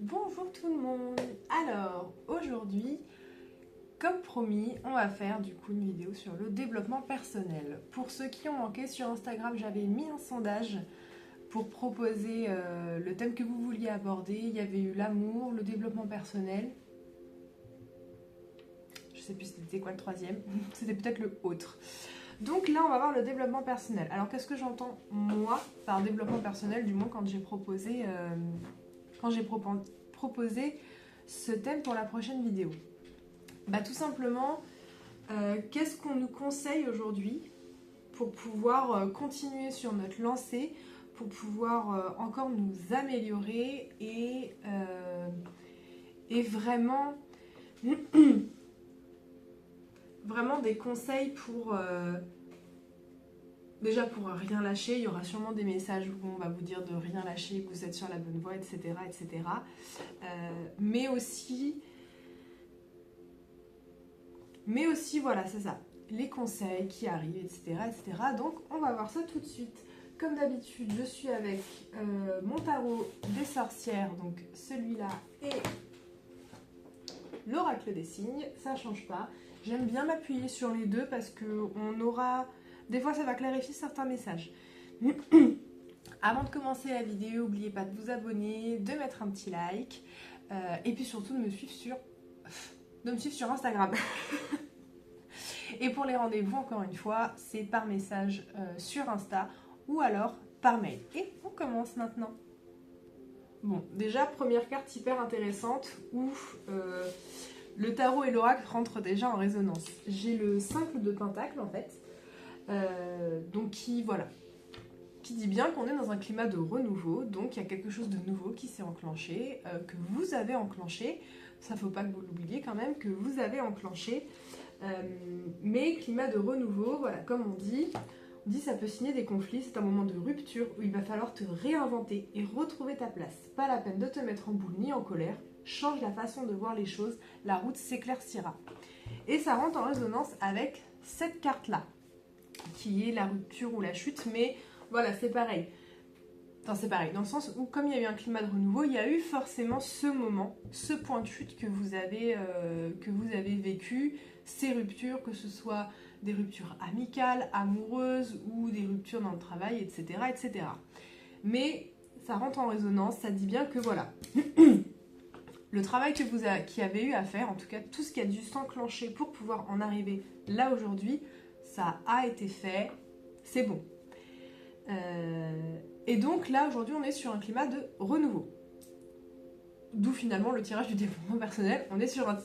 Bonjour tout le monde. Alors aujourd'hui, comme promis, on va faire du coup une vidéo sur le développement personnel. Pour ceux qui ont manqué sur Instagram, j'avais mis un sondage pour proposer le thème que vous vouliez aborder. Il y avait eu l'amour, le développement personnel. Je sais plus c'était quoi le troisième. C'était peut-être le autre. Donc là, on va voir le développement personnel. Alors qu'est-ce que j'entends moi par développement personnel, du moins quand j'ai proposé proposer ce thème pour la prochaine vidéo. Bah, tout simplement, qu'est-ce qu'on nous conseille aujourd'hui pour pouvoir continuer sur notre lancée, pour pouvoir encore nous améliorer et vraiment, vraiment des conseils pour... déjà pour rien lâcher, il y aura sûrement des messages où on va vous dire de rien lâcher, que vous êtes sur la bonne voie, etc. etc. Mais aussi, voilà, c'est ça, les conseils qui arrivent, etc. etc. Donc on va voir ça tout de suite. Comme d'habitude, je suis avec mon tarot des sorcières, donc celui-là, et l'oracle des signes, ça ne change pas. J'aime bien m'appuyer sur les deux parce qu'on aura... Des fois, ça va clarifier certains messages. Avant de commencer la vidéo, n'oubliez pas de vous abonner, de mettre un petit like, et puis surtout de me suivre sur Instagram. Et pour les rendez-vous, encore une fois, c'est par message sur Insta ou alors par mail. Et on commence maintenant. Bon, déjà, première carte hyper intéressante où le tarot et l'oracle rentrent déjà en résonance. J'ai le 5 de pentacle en fait. Donc qui dit bien qu'on est dans un climat de renouveau, donc il y a quelque chose de nouveau qui s'est enclenché, que vous avez enclenché, ça faut pas que vous l'oubliez quand même, que vous avez enclenché, mais climat de renouveau, voilà, comme on dit ça peut signer des conflits, c'est un moment de rupture où il va falloir te réinventer et retrouver ta place. Pas la peine de te mettre en boule ni en colère, change la façon de voir les choses, la route s'éclaircira. Et ça rentre en résonance avec cette carte-là, qui est la rupture ou la chute, mais voilà, c'est pareil. Enfin, c'est pareil, dans le sens où, comme il y a eu un climat de renouveau, il y a eu forcément ce moment, ce point de chute que vous avez vécu, ces ruptures, que ce soit des ruptures amicales, amoureuses, ou des ruptures dans le travail, etc. etc. Mais ça rentre en résonance, ça dit bien que voilà, le travail qu'il y avait eu à faire, en tout cas tout ce qui a dû s'enclencher pour pouvoir en arriver là aujourd'hui, ça a été fait, c'est bon. Et donc là aujourd'hui on est sur un climat de renouveau. D'où finalement le tirage du développement personnel, on est sur un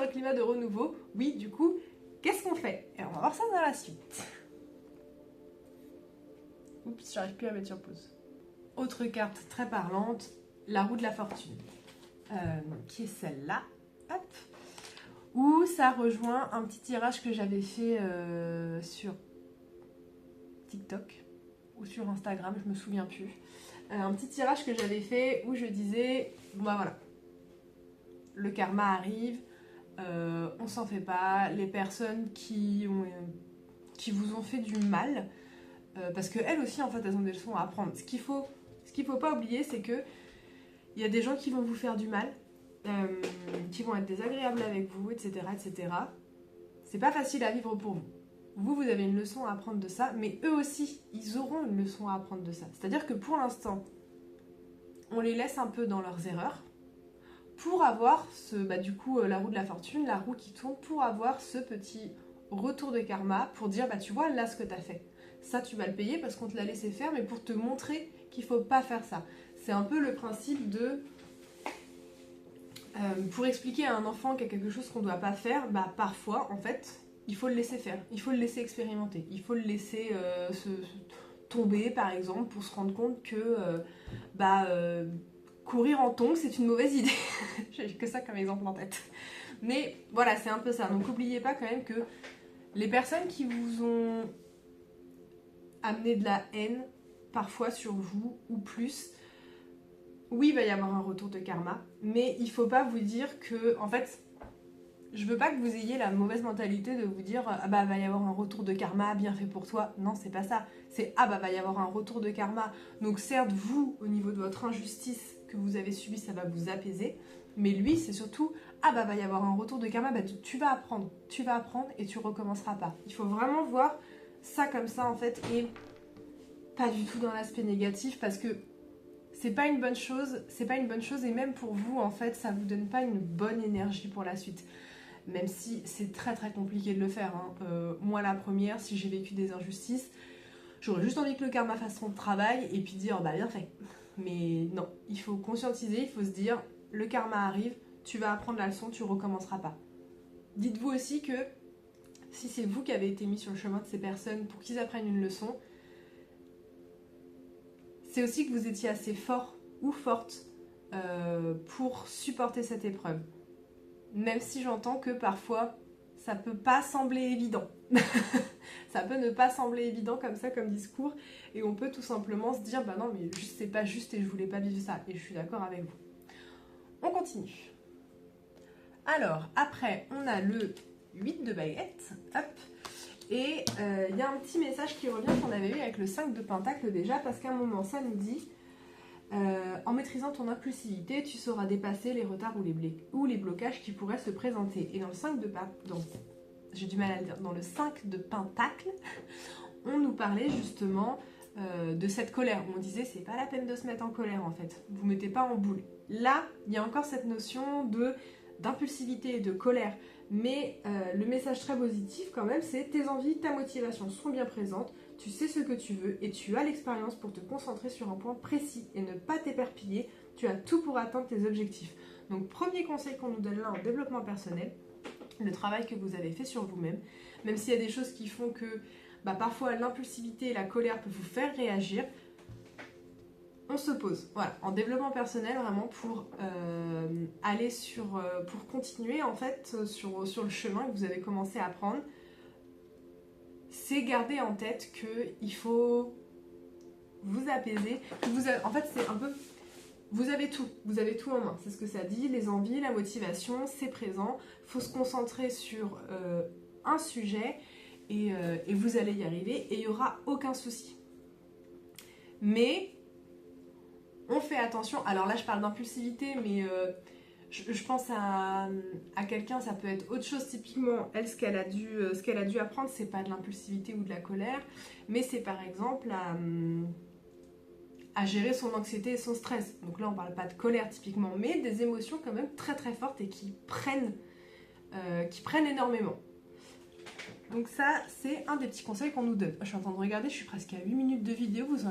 climat de renouveau. Oui, du coup, qu'est-ce qu'on fait? Et on va voir ça dans la suite. Oups, j'arrive plus à mettre sur pause. Autre carte très parlante, la roue de la fortune, qui est celle-là. Hop. Où ça rejoint un petit tirage que j'avais fait sur TikTok ou sur Instagram, je me souviens plus. Un petit tirage que j'avais fait où je disais, bon bah voilà, le karma arrive, on s'en fait pas, les personnes qui vous ont fait du mal, parce qu'elles aussi en fait elles ont des leçons à apprendre. Ce qu'il faut pas oublier, c'est que il y a des gens qui vont vous faire du mal, qui vont être désagréables avec vous, etc. etc. C'est pas facile à vivre pour vous. Vous avez une leçon à apprendre de ça, mais eux aussi, ils auront une leçon à apprendre de ça. C'est-à-dire que pour l'instant, on les laisse un peu dans leurs erreurs pour avoir du coup, la roue de la fortune, la roue qui tourne, pour avoir ce petit retour de karma, pour dire, tu vois, là, ce que t'as fait. Ça, tu vas le payer parce qu'on te l'a laissé faire, mais pour te montrer qu'il faut pas faire ça. C'est un peu le principe de... pour expliquer à un enfant qu'il y a quelque chose qu'on ne doit pas faire, parfois, en fait... Il faut le laisser faire, il faut le laisser expérimenter, il faut le laisser se tomber par exemple pour se rendre compte que courir en tongs c'est une mauvaise idée. J'ai que ça comme exemple en tête. Mais voilà, c'est un peu ça. Donc n'oubliez pas quand même que les personnes qui vous ont amené de la haine, parfois sur vous ou plus, oui, il va y avoir un retour de karma, mais il faut pas vous dire que, en fait... Je veux pas que vous ayez la mauvaise mentalité de vous dire va y avoir un retour de karma, bien fait pour toi. Non, c'est pas ça. C'est va y avoir un retour de karma. Donc certes, vous, au niveau de votre injustice, que vous avez subi, ça va vous apaiser. Mais lui, c'est surtout, ah bah va y avoir un retour de karma, bah tu vas apprendre et tu recommenceras pas. Il faut vraiment voir ça comme ça en fait, et pas du tout dans l'aspect négatif, parce que c'est pas une bonne chose, et même pour vous en fait, ça vous donne pas une bonne énergie pour la suite. Même si c'est très très compliqué de le faire. Hein. Moi la première, si j'ai vécu des injustices, j'aurais juste envie que le karma fasse son travail et puis dire bah bien fait. Mais non, il faut conscientiser, il faut se dire le karma arrive, tu vas apprendre la leçon, tu recommenceras pas. Dites-vous aussi que si c'est vous qui avez été mis sur le chemin de ces personnes pour qu'ils apprennent une leçon, c'est aussi que vous étiez assez fort ou forte pour supporter cette épreuve. Même si j'entends que parfois, ça peut pas sembler évident. Ça peut ne pas sembler évident comme ça, comme discours, et on peut tout simplement se dire, bah non, mais c'est pas juste et je voulais pas vivre ça, et je suis d'accord avec vous. On continue. Alors, après, on a le 8 de baguette, hop, et il y a un petit message qui revient qu'on avait eu avec le 5 de pentacle déjà, parce qu'à un moment, ça nous dit... en maîtrisant ton impulsivité, tu sauras dépasser les retards ou les blocages qui pourraient se présenter. Et dans le 5 de j'ai du mal à le dire, dans le 5 de pentacle, on nous parlait justement de cette colère. On disait c'est pas la peine de se mettre en colère en fait. Vous mettez pas en boule. Là, il y a encore cette notion d'impulsivité et de colère. Mais le message très positif quand même, c'est tes envies, ta motivation sont bien présentes. Tu sais ce que tu veux et tu as l'expérience pour te concentrer sur un point précis et ne pas t'éparpiller. Tu as tout pour atteindre tes objectifs. Donc premier conseil qu'on nous donne là en développement personnel, le travail que vous avez fait sur vous-même, même s'il y a des choses qui font que parfois l'impulsivité et la colère peuvent vous faire réagir, on se pose. Voilà, en développement personnel vraiment pour aller pour continuer en fait sur le chemin que vous avez commencé à prendre. C'est garder en tête qu'il faut vous apaiser. En fait, c'est un peu... Vous avez tout en main. C'est ce que ça dit. Les envies, la motivation, c'est présent. Il faut se concentrer sur un sujet et vous allez y arriver et il n'y aura aucun souci. Mais on fait attention. Alors là, je parle d'impulsivité, mais... je pense à quelqu'un, ça peut être autre chose. Typiquement, elle, ce qu'elle a dû apprendre, c'est pas de l'impulsivité ou de la colère, mais c'est par exemple à gérer son anxiété et son stress. Donc là, on parle pas de colère typiquement, mais des émotions quand même très très fortes et qui prennent énormément. Donc ça, c'est un des petits conseils qu'on nous donne. Je suis en train de regarder, je suis presque à 8 minutes de vidéo, vous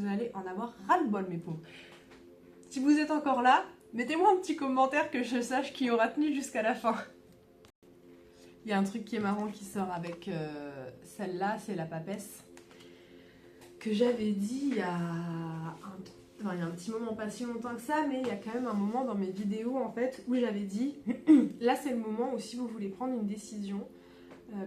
allez en avoir ras-le-bol, mes pauvres. Si vous êtes encore là, mettez-moi un petit commentaire que je sache qui aura tenu jusqu'à la fin. Il y a un truc qui est marrant qui sort avec celle-là, c'est la papesse. Que j'avais dit il y a un petit moment, pas si longtemps que ça, mais il y a quand même un moment dans mes vidéos en fait où j'avais dit là c'est le moment où si vous voulez prendre une décision,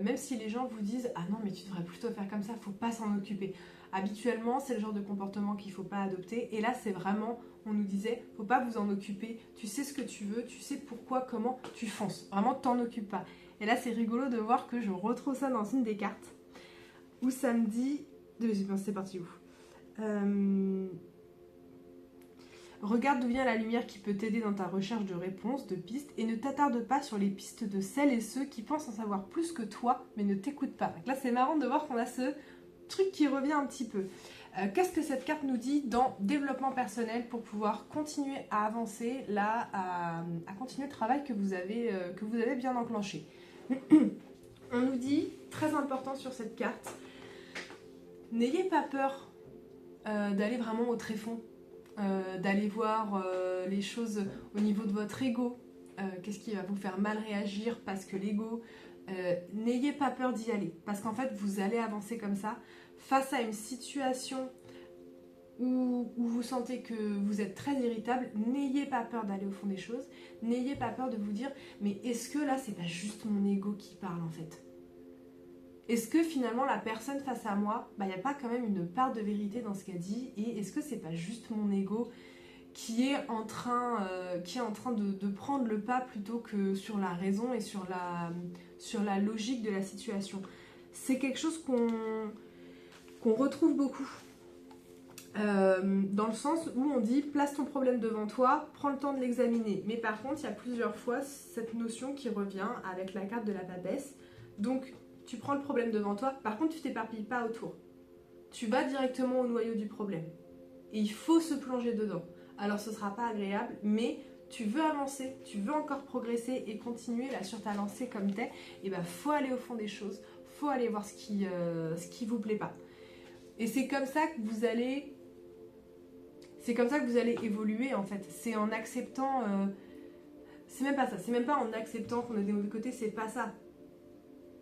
même si les gens vous disent ah non mais tu devrais plutôt faire comme ça, faut pas s'en occuper. Habituellement c'est le genre de comportement qu'il faut pas adopter et là c'est vraiment, on nous disait faut pas vous en occuper, tu sais ce que tu veux, tu sais pourquoi, comment, tu fonces, vraiment t'en occupes pas. Et là c'est rigolo de voir que je retrouve ça dans une des cartes où ça me dit, c'est parti où regarde d'où vient la lumière qui peut t'aider dans ta recherche de réponses, de pistes, et ne t'attarde pas sur les pistes de celles et ceux qui pensent en savoir plus que toi, mais ne t'écoutent pas. Donc là, c'est marrant de voir qu'on a ce truc qui revient un petit peu. Qu'est-ce que cette carte nous dit dans développement personnel pour pouvoir continuer à avancer, là, à continuer le travail que vous avez bien enclenché. On nous dit, très important sur cette carte, n'ayez pas peur d'aller vraiment au tréfonds. D'aller voir les choses au niveau de votre ego, qu'est-ce qui va vous faire mal réagir parce que l'ego, n'ayez pas peur d'y aller parce qu'en fait vous allez avancer comme ça face à une situation où vous sentez que vous êtes très irritable. N'ayez pas peur d'aller au fond des choses, n'ayez pas peur de vous dire mais est-ce que là c'est pas juste mon ego qui parle en fait? Est-ce que finalement la personne face à moi, il n'y a pas quand même une part de vérité dans ce qu'elle dit? Et est-ce que c'est pas juste mon ego qui est en train de prendre le pas plutôt que sur la raison et sur la logique de la situation? C'est quelque chose qu'on retrouve beaucoup. Dans le sens où on dit place ton problème devant toi, prends le temps de l'examiner. Mais par contre, il y a plusieurs fois cette notion qui revient avec la carte de la papesse. Donc, tu prends le problème devant toi, par contre, tu t'éparpilles pas autour. Tu vas directement au noyau du problème. Et il faut se plonger dedans. Alors, ce sera pas agréable, mais tu veux avancer, tu veux encore progresser et continuer là sur ta lancée comme t'es, et ben faut aller au fond des choses, faut aller voir ce qui vous plaît pas. Et c'est comme ça que vous allez évoluer en fait. C'est en acceptant, c'est même pas ça, c'est même pas en acceptant qu'on a des mauvais côtés, c'est pas ça.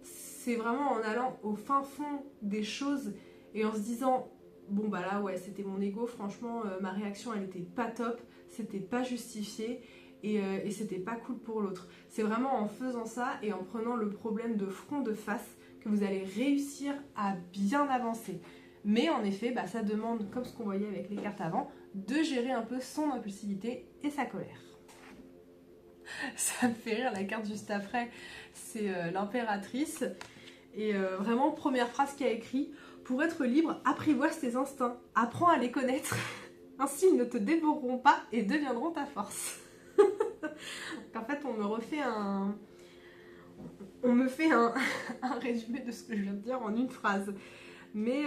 C'est vraiment en allant au fin fond des choses et en se disant bon bah là ouais c'était mon ego, franchement ma réaction elle était pas top, c'était pas justifié et c'était pas cool pour l'autre. C'est vraiment en faisant ça et en prenant le problème de front de face que vous allez réussir à bien avancer. Mais en effet bah, ça demande, comme ce qu'on voyait avec les cartes avant, de gérer un peu son impulsivité et sa colère. Ça me fait rire, la carte juste après, c'est l'impératrice. Et vraiment, première phrase qu'il y a écrit, pour être libre, apprivoise tes instincts, apprends à les connaître. Ainsi, ils ne te dévoreront pas et deviendront ta force. En fait, on me fait un résumé de ce que je viens de dire en une phrase. Mais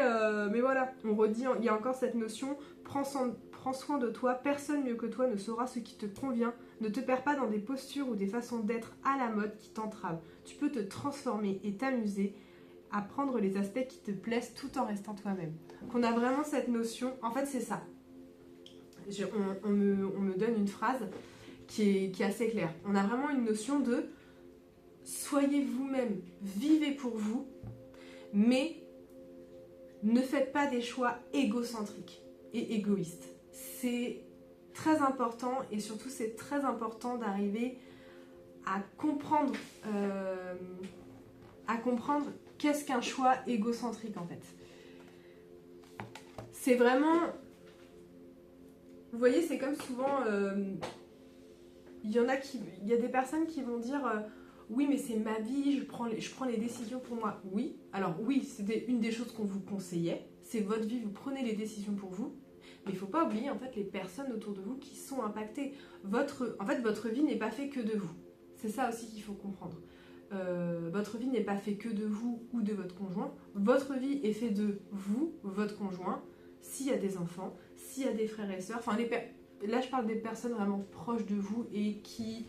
voilà, on redit, il y a encore cette notion, prends soin de toi, personne mieux que toi ne saura ce qui te convient, ne te perds pas dans des postures ou des façons d'être à la mode qui t'entravent. Tu peux te transformer et t'amuser à prendre les aspects qui te plaisent tout en restant toi-même. Qu'on a vraiment cette notion, en fait c'est ça. On me donne une phrase qui est assez claire. On a vraiment une notion de soyez vous-même, vivez pour vous, mais ne faites pas des choix égocentriques et égoïstes. C'est très important et surtout c'est très important d'arriver à comprendre qu'est-ce qu'un choix égocentrique en fait. C'est vraiment... Vous voyez, c'est comme souvent... Il y a des personnes qui vont dire... oui, mais c'est ma vie, je prends les décisions pour moi. Oui, alors oui, c'était une des choses qu'on vous conseillait. C'est votre vie, vous prenez les décisions pour vous. Mais il ne faut pas oublier en fait les personnes autour de vous qui sont impactées. Votre vie n'est pas faite que de vous. C'est ça aussi qu'il faut comprendre. Votre vie n'est pas faite que de vous ou de votre conjoint. Votre vie est faite de vous, votre conjoint, s'il y a des enfants, s'il y a des frères et sœurs. Enfin, là, je parle des personnes vraiment proches de vous et qui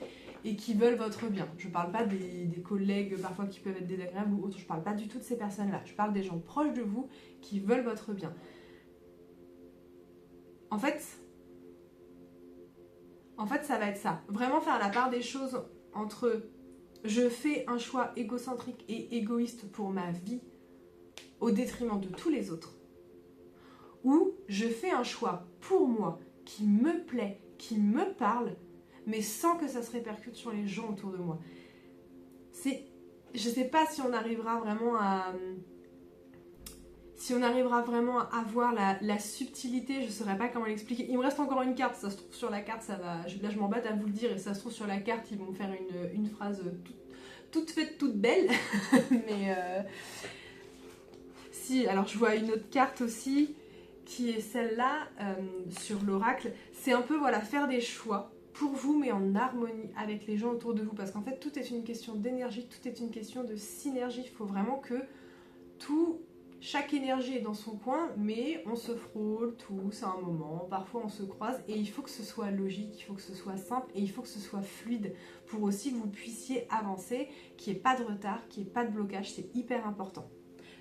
veulent votre bien. Je ne parle pas des collègues parfois qui peuvent être désagréables ou autres. Je ne parle pas du tout de ces personnes-là. Je parle des gens proches de vous qui veulent votre bien. En fait, ça va être ça. Vraiment faire la part des choses entre je fais un choix égocentrique et égoïste pour ma vie au détriment de tous les autres, ou je fais un choix pour moi qui me plaît, qui me parle, mais sans que ça se répercute sur les gens autour de moi. Je sais pas si on arrivera vraiment à avoir la subtilité, je saurais pas comment l'expliquer. Il me reste encore une carte, ça se trouve sur la carte, ça va. Là je m'embête à vous le dire, et ça se trouve sur la carte, ils vont me faire une phrase toute faite, toute belle. Mais si, alors je vois une autre carte aussi, qui est celle-là, sur l'oracle. C'est un peu, voilà, faire des choix pour vous, mais en harmonie avec les gens autour de vous. Parce qu'en fait, tout est une question d'énergie, tout est une question de synergie. Il faut vraiment que chaque énergie est dans son coin, mais on se frôle tous à un moment, parfois on se croise, et il faut que ce soit logique, il faut que ce soit simple, et il faut que ce soit fluide, pour aussi que vous puissiez avancer, qu'il n'y ait pas de retard, qu'il n'y ait pas de blocage, c'est hyper important.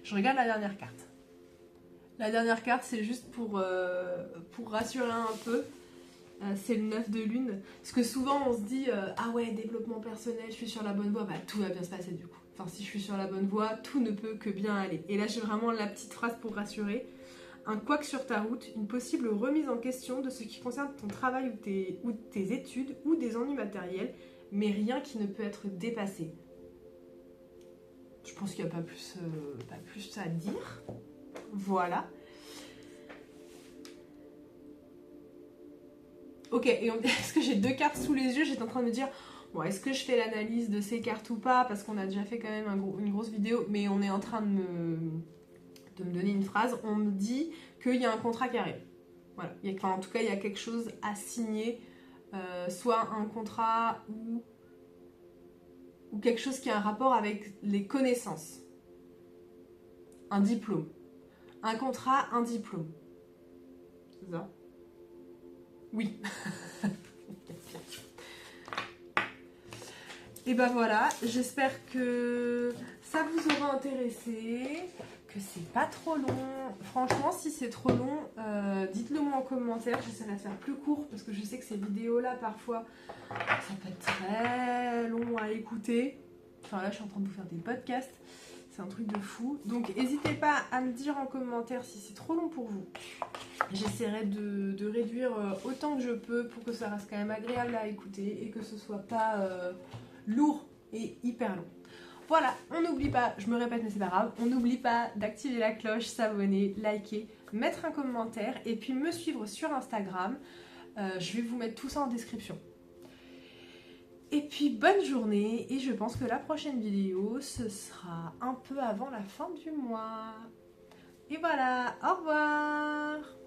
Je regarde la dernière carte. La dernière carte, c'est juste pour rassurer un peu. C'est le 9 de lune. Parce que souvent on se dit ah ouais, développement personnel, je suis sur la bonne voie, bah tout va bien se passer du coup. Enfin, si je suis sur la bonne voie, tout ne peut que bien aller. Et là, j'ai vraiment la petite phrase pour rassurer. Un couac sur ta route, une possible remise en question de ce qui concerne ton travail ou tes études ou des ennuis matériels, mais rien qui ne peut être dépassé. Je pense qu'il n'y a pas plus à dire. Voilà. Ok, et est-ce que j'ai deux cartes sous les yeux? J'étais en train de me dire... Bon, est-ce que je fais l'analyse de ces cartes ou pas? Parce qu'on a déjà fait quand même une grosse vidéo, mais on est en train de me donner une phrase. On me dit qu'il y a un contrat qui arrive. Voilà. En tout cas, il y a quelque chose à signer, soit un contrat ou quelque chose qui a un rapport avec les connaissances. Un diplôme. Un contrat, un diplôme. C'est ça? Oui. Et ben voilà, j'espère que ça vous aura intéressé, que c'est pas trop long. Franchement, si c'est trop long, dites-le moi en commentaire. J'essaierai de faire plus court parce que je sais que ces vidéos-là, parfois, ça peut être très long à écouter. Enfin là, je suis en train de vous faire des podcasts. C'est un truc de fou. Donc, n'hésitez pas à me dire en commentaire si c'est trop long pour vous. J'essaierai de réduire autant que je peux pour que ça reste quand même agréable à écouter et que ce soit pas lourd et hyper long. Voilà, on n'oublie pas, je me répète mais c'est pas grave, on n'oublie pas d'activer la cloche, s'abonner, liker, mettre un commentaire et puis me suivre sur Instagram. Je vais vous mettre tout ça en description. Et puis bonne journée et je pense que la prochaine vidéo ce sera un peu avant la fin du mois. Et voilà, au revoir!